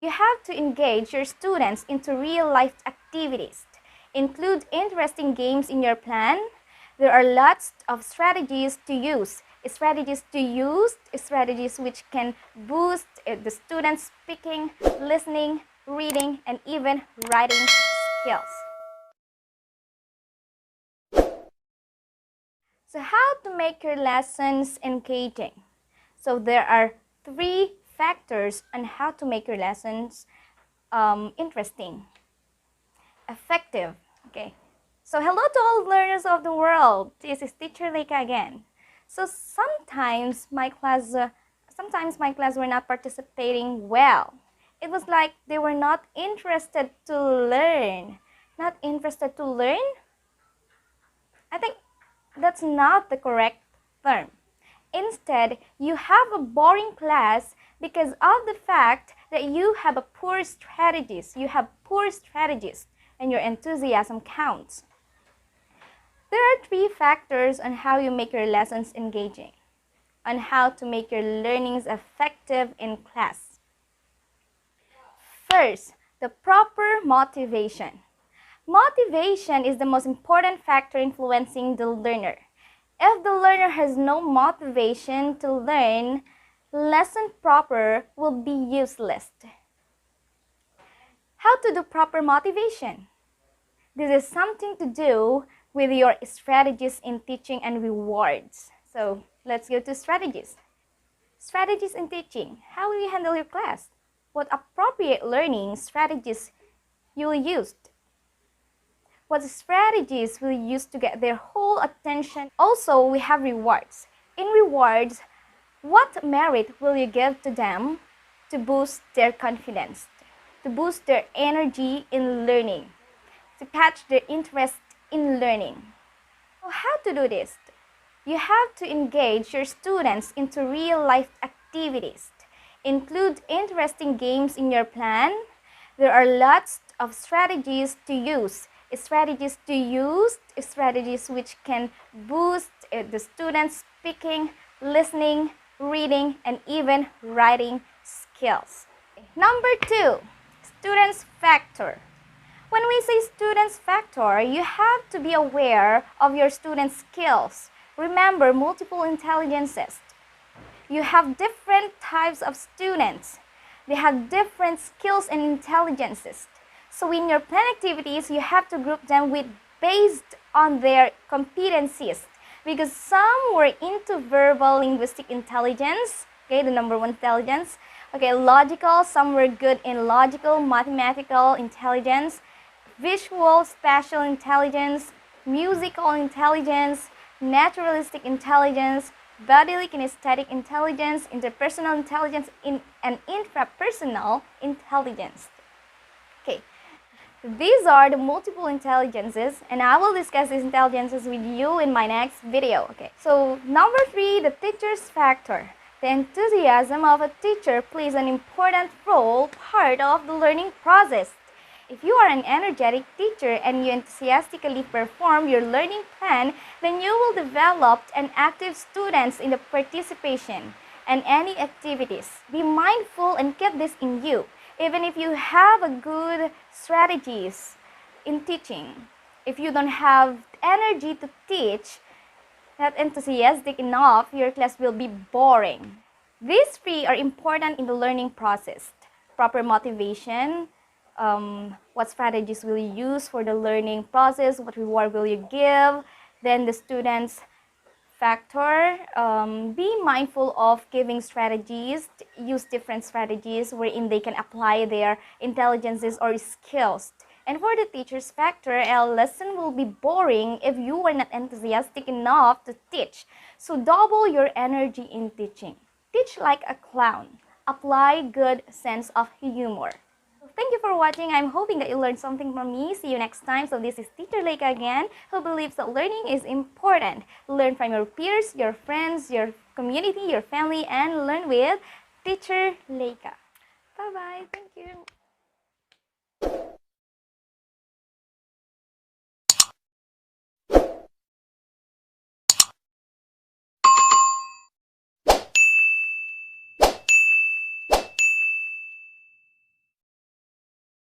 You have to engage your students into real-life activities. Include interesting games in your plan. There are lots of strategies to use. Strategies which can boost the students' speaking, listening, reading, and even writing skills. So how to make your lessons engaging? So there are 3 factors on how to make your lessons interesting, effective. Okay. So hello to all learners of the world. This is Teacher Leica again. So sometimes my class were not participating well. It was like they were not interested to learn. Not interested to learn? I think that's not the correct term. Instead, you have a boring class because of the fact that you have poor strategies. And your enthusiasm counts. There are 3 factors on how you make your lessons engaging, on how to make your learnings effective in class. First, the proper motivation. Motivation is the most important factor influencing the learner. If the learner has no motivation to learn, lesson proper will be useless. How to do proper motivation? This is something to do with your strategies in teaching and rewards. So let's go to strategies. Strategies in teaching. How will you handle your class? What appropriate learning strategies you will use? What strategies will you use to get their whole attention? Also, we have rewards. In rewards, what merit will you give to them to boost their confidence, to boost their energy in learning, to catch their interest in learning? So how to do this? You have to engage your students into real-life activities. Include interesting games in your plan. There are lots of strategies to use. Strategies which can boost the students' speaking, listening, reading, and even writing skills. Number 2, students factor. When we say students factor, you have to be aware of your students' skills. Remember multiple intelligences. You have different types of students. They have different skills and intelligences. So in your plan activities, you have to group them based on their competencies. Because some were into verbal linguistic intelligence, okay, the number 1 intelligence. Okay, logical, some were good in logical, mathematical intelligence, visual, spatial intelligence, musical intelligence, naturalistic intelligence, bodily kinesthetic intelligence, interpersonal intelligence, and intrapersonal intelligence. Okay, these are the multiple intelligences, and I will discuss these intelligences with you in my next video. Okay, so number 3, the teacher's factor. The enthusiasm of a teacher plays an important part of the learning process. If you are an energetic teacher and you enthusiastically perform your learning plan, then you will develop an active students in the participation and any activities. Be mindful and keep this in you. Even if you have a good strategies in teaching, if you don't have energy to teach, not enthusiastic enough, your class will be boring. These 3 are important in the learning process. Proper motivation, what strategies will you use for the learning process, what reward will you give, then the students factor. Be mindful of giving strategies, use different strategies wherein they can apply their intelligences or skills. And for the teacher's factor, a lesson will be boring if you are not enthusiastic enough to teach. So double your energy in teaching. Teach like a clown. Apply good sense of humor. Thank you for watching. I'm hoping that you learned something from me. See you next time. So this is Teacher Leica again, who believes that learning is important. Learn from your peers, your friends, your community, your family, and learn with Teacher Leica. Bye-bye. Thank you.